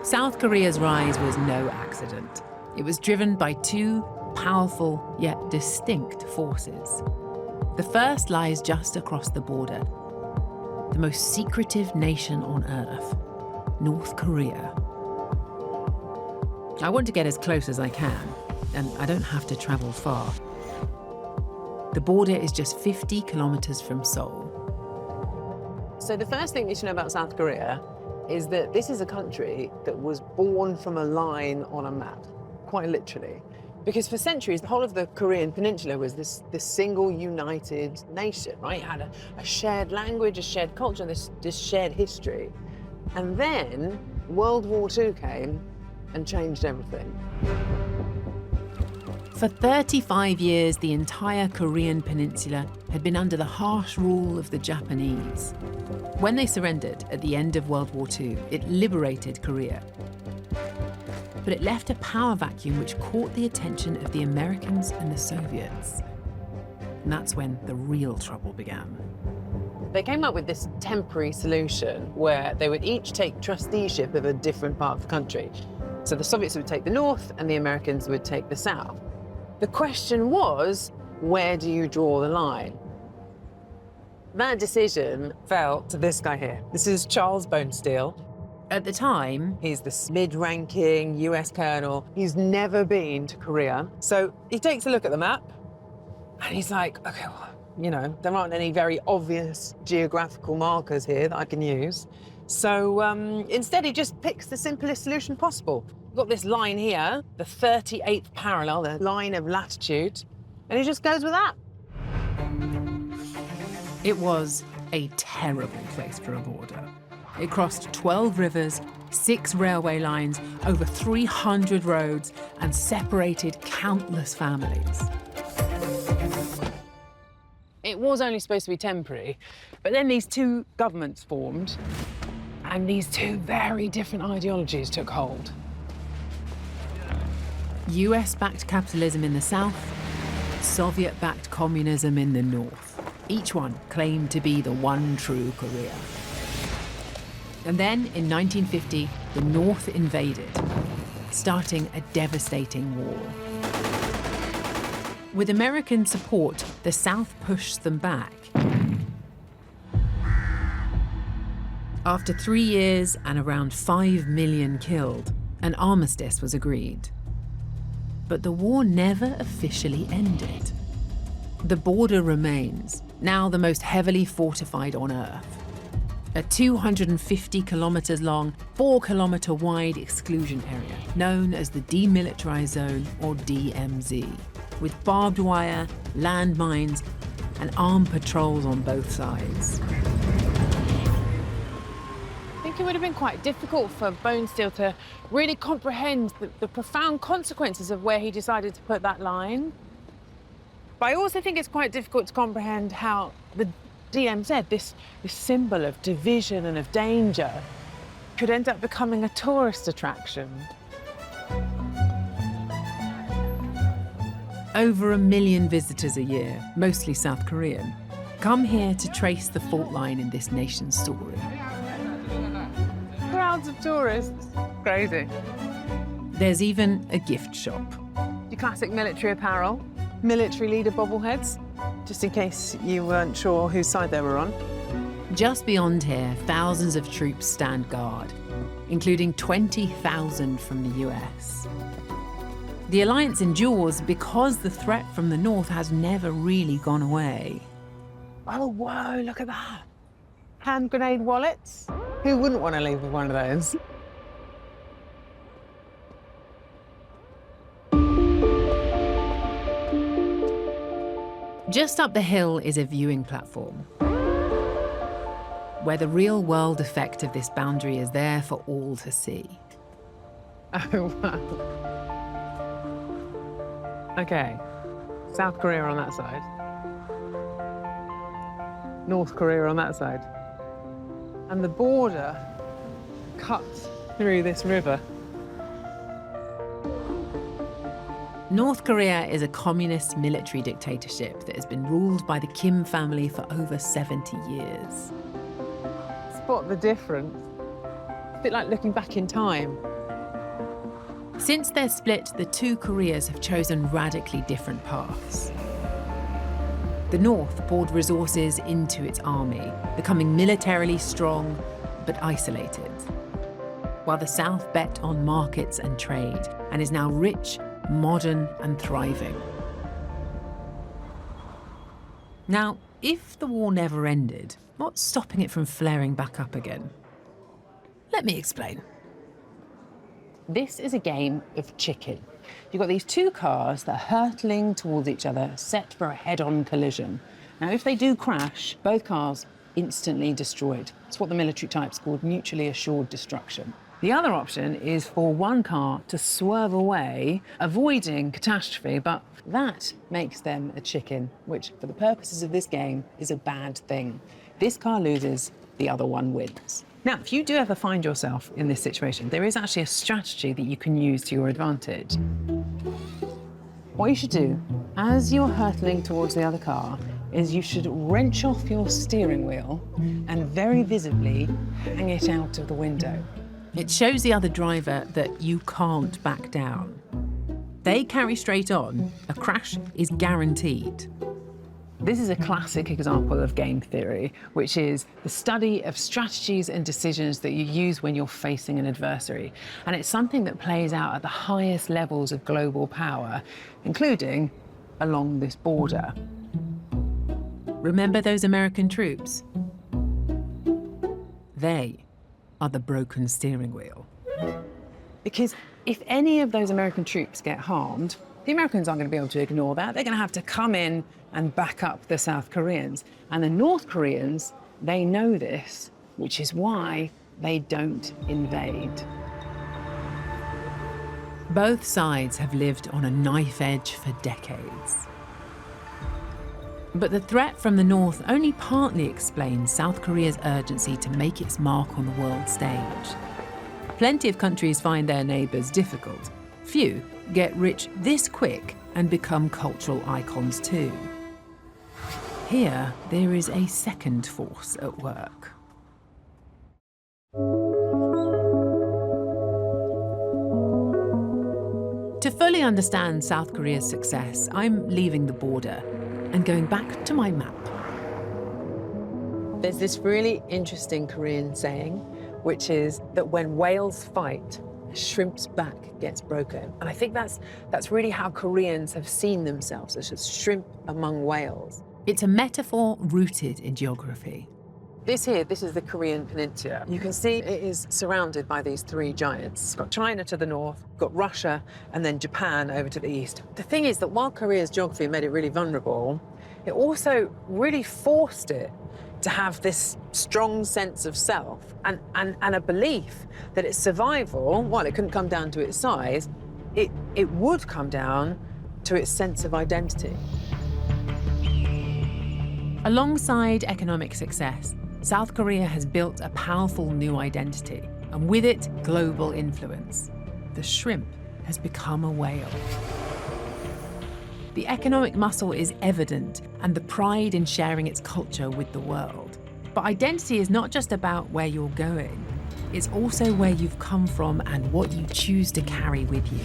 South Korea's rise was no accident. It was driven by two powerful yet distinct forces. The first lies just across the border, the most secretive nation on Earth, North Korea. I want to get as close as I can, and I don't have to travel far. The border is just 50 kilometers from Seoul. So the first thing you should know about South Korea is that this is a country that was born from a line on a map, quite literally. Because for centuries, the whole of the Korean peninsula was this single united nation, right? It had a shared language, a shared culture, this shared history. And then World War II came and changed everything. For 35 years, the entire Korean peninsula had been under the harsh rule of the Japanese. When they surrendered at the end of World War II, it liberated Korea. But it left a power vacuum which caught the attention of the Americans and the Soviets. And that's when the real trouble began. They came up with this temporary solution where they would each take trusteeship of a different part of the country. So the Soviets would take the north and the Americans would take the south. The question was, where do you draw the line? That decision fell to this guy here. This is Charles Bonesteel. At the time, He's this mid-ranking US colonel. He's never been to Korea. So he takes a look at the map and he's like, okay, well, you know, there aren't any very obvious geographical markers here that I can use. So instead, he just picks the simplest solution possible. We've got this line here, the 38th parallel, the line of latitude, and he just goes with that. it was a terrible place for a border. It crossed 12 rivers, 6 railway lines, over 300 roads, and separated countless families. It was only supposed to be temporary, but then these two governments formed, and these two very different ideologies took hold. US-backed capitalism in the south, Soviet-backed communism in the north. Each one claimed to be the one true Korea. And then, in 1950, the North invaded, starting a devastating war. With American support, the South pushed them back. After 3 years and around 5 million killed, an armistice was agreed. But the war never officially ended. The border remains, now the most heavily fortified on Earth. A 250 kilometers long, 4 kilometer wide exclusion area known as the Demilitarized Zone, or DMZ, with barbed wire, landmines, and armed patrols on both sides. I think it would have been quite difficult for Bonesteel to really comprehend the profound consequences of where he decided to put that line. But I also think it's quite difficult to comprehend how the DMZ, this symbol of division and of danger, could end up becoming a tourist attraction. Over 1 million visitors a year, mostly South Korean, come here to trace the fault line in this nation's story. Crowds of tourists. Crazy. There's even a gift shop. Your classic military apparel, military leader bobbleheads, just in case you weren't sure whose side they were on. Just beyond here, thousands of troops stand guard, including 20,000 from the US. The alliance endures because the threat from the north has never really gone away. Oh, whoa, look at that. Hand grenade wallets. Who wouldn't want to leave with one of those? Just up the hill is a viewing platform, where the real-world effect of this boundary is there for all to see. Oh, wow. Okay, South Korea on that side. North Korea on that side. And the border cuts through this river. North Korea is a communist military dictatorship that has been ruled by the Kim family for over 70 years. Spot the difference. It's a bit like looking back in time. Since their split, the two Koreas have chosen radically different paths. The North poured resources into its army, becoming militarily strong but isolated, while the South bet on markets and trade and is now rich, modern and thriving. Now, if the war never ended, what's stopping it from flaring back up again? Let me explain. This is a game of chicken. You've got these two cars that are hurtling towards each other, set for a head-on collision. Now, if they do crash, both cars instantly destroyed. It's what the military types called mutually assured destruction. The other option is for one car to swerve away, avoiding catastrophe, but that makes them a chicken, which, for the purposes of this game, is a bad thing. This car loses, the other one wins. Now, if you do ever find yourself in this situation, there is actually a strategy that you can use to your advantage. What you should do, as you're hurtling towards the other car, is you should wrench off your steering wheel and very visibly hang it out of the window. It shows the other driver that you can't back down. They carry straight on, a crash is guaranteed. This is a classic example of game theory, which is the study of strategies and decisions that you use when you're facing an adversary. And it's something that plays out at the highest levels of global power, including along this border. Remember those American troops? They are the broken steering wheel. Because if any of those American troops get harmed, the Americans aren't going to be able to ignore that. They're going to have to come in and back up the South Koreans. And the North Koreans, they know this, which is why they don't invade. Both sides have lived on a knife edge for decades. But the threat from the North only partly explains South Korea's urgency to make its mark on the world stage. Plenty of countries find their neighbours difficult. Few get rich this quick and become cultural icons too. Here, there is a second force at work. To fully understand South Korea's success, I'm leaving the border and going back to my map. There's this really interesting Korean saying, which is that when whales fight, a shrimp's back gets broken. And I think that's really how Koreans have seen themselves, as a shrimp among whales. It's a metaphor rooted in geography. This is the Korean peninsula. You can see it is surrounded by these three giants. It's got China to the north, got Russia, and then Japan over to the east. The thing is that while Korea's geography made it really vulnerable, it also really forced it to have this strong sense of self and a belief that its survival, while it couldn't come down to its size, it would come down to its sense of identity. Alongside economic success, South Korea has built a powerful new identity, and with it, global influence. The shrimp has become a whale. The economic muscle is evident, and the pride in sharing its culture with the world. But identity is not just about where you're going. It's also where you've come from and what you choose to carry with you.